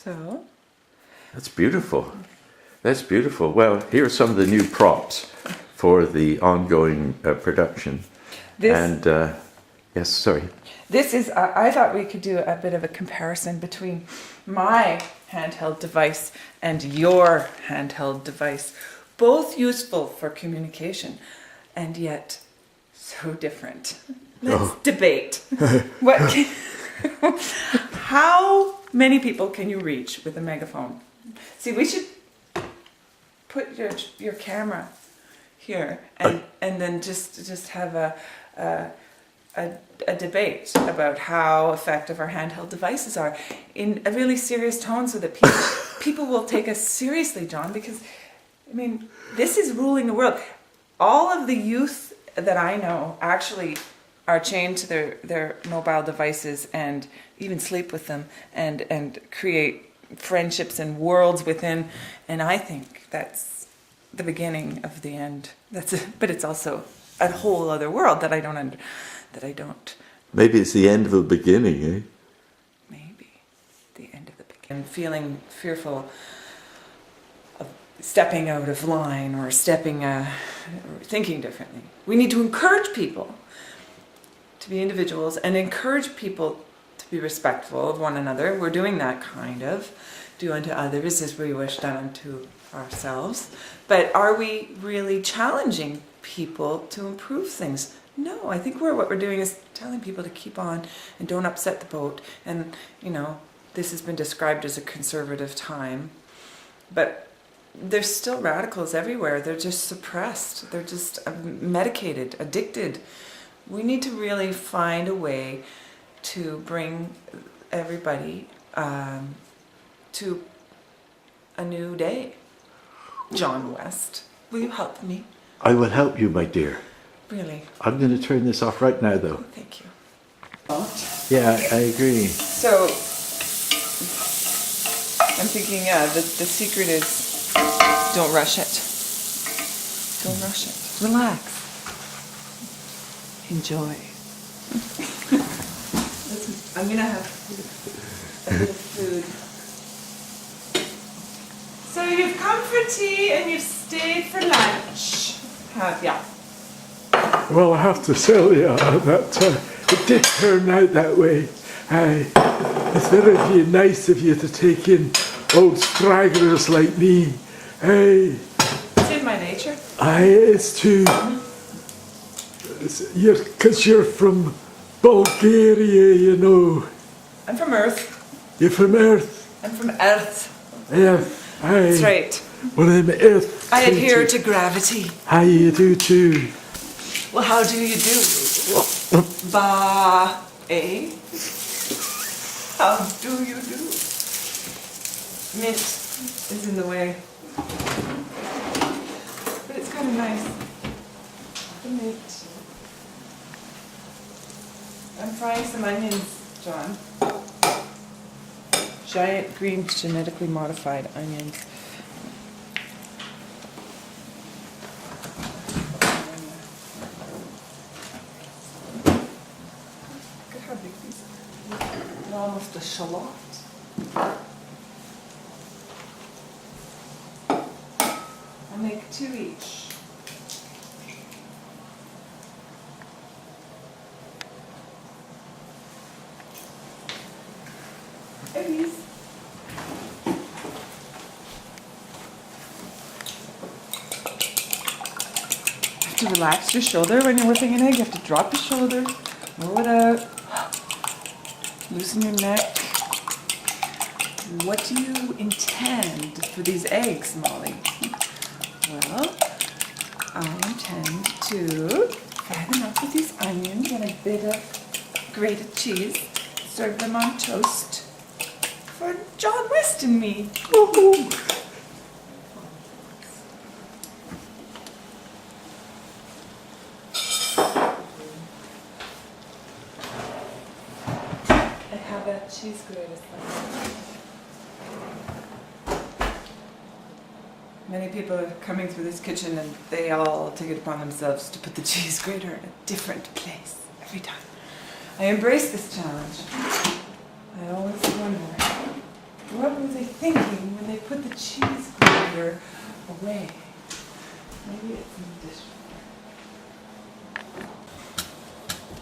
So That's beautiful. That's beautiful. Well, here are some of the new props for the ongoing production. this And yes, sorry. this is I thought we could do a bit of a comparison between my handheld device and your handheld device. Both useful for communication and yet so different. Let's debate. What how many people can you reach with a megaphone? See, we should put your camera here and then just have a debate about how effective our handheld devices are in a really serious tone, so that people will take us seriously, John, because I mean, this is ruling the world. All of the youth that I know actually are chained to their mobile devices and even sleep with them and create friendships and worlds within, and I think that's the beginning of the end. But it's also a whole other world that I don't. Maybe it's the end of the beginning, eh? Maybe the end of the beginning. Feeling fearful of stepping out of line or thinking differently. We need to encourage people to be individuals and encourage people to be respectful of one another. We're doing that kind of. Do unto others as we wish done unto ourselves. But are we really challenging people to improve things? No, I think what we're doing is telling people to keep on and don't upset the boat. And, this has been described as a conservative time. But there's still radicals everywhere. They're just suppressed. They're just medicated, addicted. We need to really find a way to bring everybody to a new day. John West, will you help me? I will help you, my dear. Really? I'm going to turn this off right now, though. Thank you. Yeah, I agree. So, I'm thinking, the secret is don't rush it. Don't rush it. Relax. Enjoy. I'm going to have a bit of food. So you've come for tea and you've stayed for lunch, have ya? Well, I have to tell you that it did turn out that way. It's very nice of you to take in old stragglers like me. It's in my nature. It's too. Because you're from Bulgaria, you know. I'm from Earth. You're from Earth. I'm from Earth. Earth. That's right. Well, I'm Earth. I adhere to gravity. How you do too? Well, how do you do? Ba, eh? How do you do? Mint is in the way. But it's kind of nice. The mint. I'm frying some onions, John. Giant green genetically modified onions. Look how big these are. They're almost a shallot. I'll make 2 each. Please. You have to relax your shoulder when you're whipping an egg. You have to drop your shoulder, roll it out, loosen your neck. What do you intend for these eggs, Molly? Well, I intend to fry them up with these onions and a bit of grated cheese. Serve them on toast. For John West and me. Woo-hoo. I have a cheese grater. Many people are coming through this kitchen and they all take it upon themselves to put the cheese grater in a different place every time. I embrace this challenge. I always wonder What were they thinking when they put the cheese grater away? Maybe it's in the dishwasher.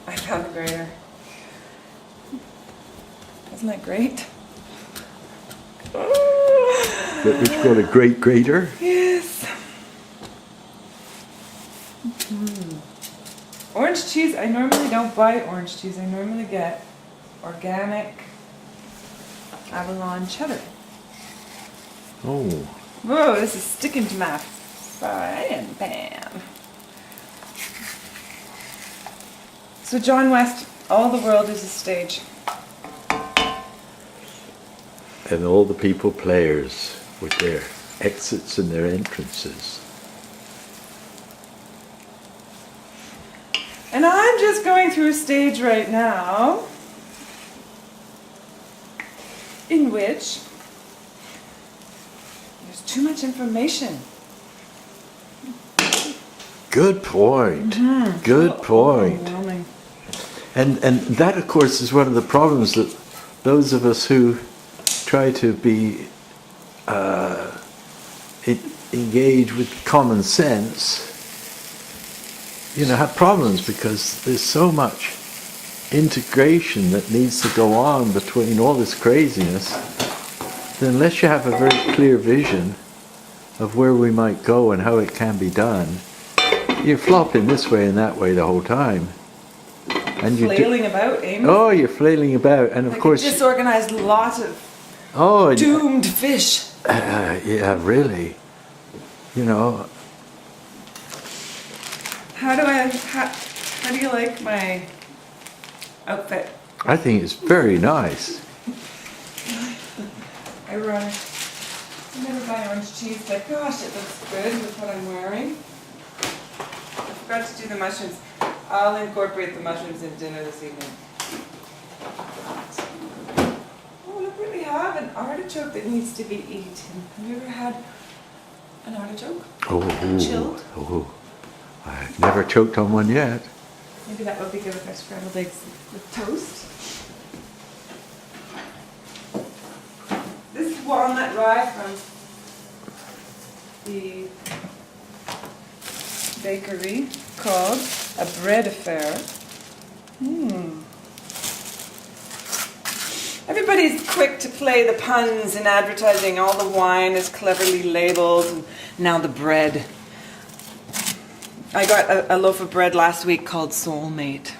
I found the grater. Isn't that great? Which got a great grater. Yes. Orange cheese, I normally don't buy orange cheese. I normally get organic Avalon cheddar. Oh. Whoa, this is sticking to my frying pan. So John West, all the world is a stage. And all the people players with their exits and their entrances. And I'm just going through a stage right now in which there's too much information. Good point. Good point. Overwhelming. And that, of course, is one of the problems that those of us who try to be engage with common sense, have problems, because there's so much integration that needs to go on between all this craziness, that unless you have a very clear vision of where we might go and how it can be done, you're flopping this way and that way the whole time. And you're Flailing about, Amy. Oh, you're flailing about, and of Like course, a disorganized lot of oh, doomed fish. yeah, really, How do you like my outfit? I think it's very nice. I never buy orange cheese, but gosh, it looks good with what I'm wearing. I forgot to do the mushrooms. I'll incorporate the mushrooms in dinner this evening. Oh, look what we have, an artichoke that needs to be eaten. Have you ever had an artichoke? Oh, Chilled? oh, I've never choked on one yet. Maybe that would be good with our scrambled eggs with toast. This is walnut rye from the bakery called A Bread Affair. Everybody's quick to play the puns in advertising. All the wine is cleverly labeled, and now the bread. I got a loaf of bread last week called Soulmate.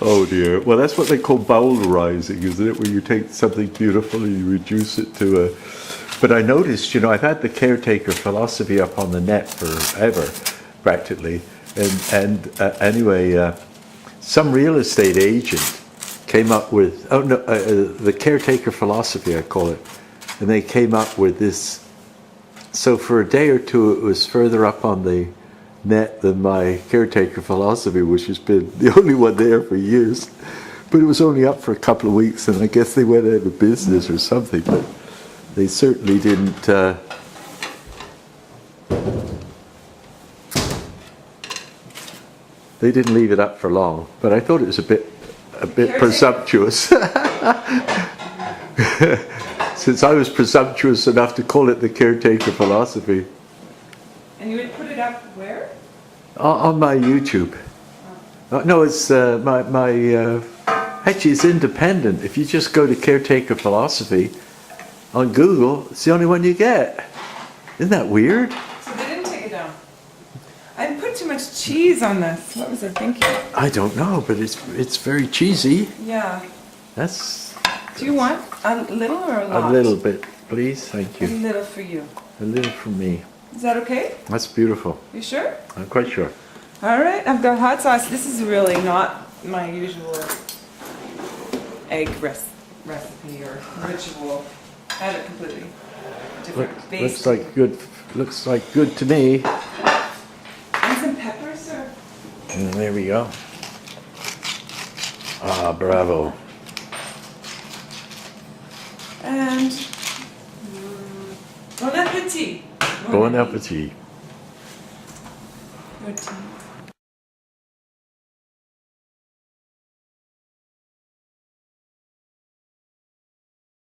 Oh dear. Well, that's what they call bowlerizing, isn't it? Where you take something beautiful and you reduce it to a... But I noticed, I've had the caretaker philosophy up on the net forever, practically. Anyway, some real estate agent came up with, the caretaker philosophy, I call it. And they came up with this. So for a day or two, it was further up on the net than my caretaker philosophy, which has been the only one there for years. But it was only up for a couple of weeks, and I guess they went out of business or something. But they certainly didn't. They didn't leave it up for long. But I thought it was a bit presumptuous. Since I was presumptuous enough to call it the caretaker philosophy. And you would put it up where? On my YouTube. No, it's actually it's independent. If you just go to caretaker philosophy on Google, it's the only one you get. Isn't that weird? So they didn't take it down. I put too much cheese on this. What was I thinking? I don't know, but it's very cheesy. Yeah. Do you want a little or a lot? A little bit, please. Thank A you. little for you. A little for me. Is that okay? That's beautiful. You sure? I'm quite sure. All right, I've got hot sauce. This is really not my usual egg recipe or ritual. I had a completely different base. Looks like good to me. And some peppers, or? And there we go. Ah, bravo. And bon appetit. Bon appetit. Good tea.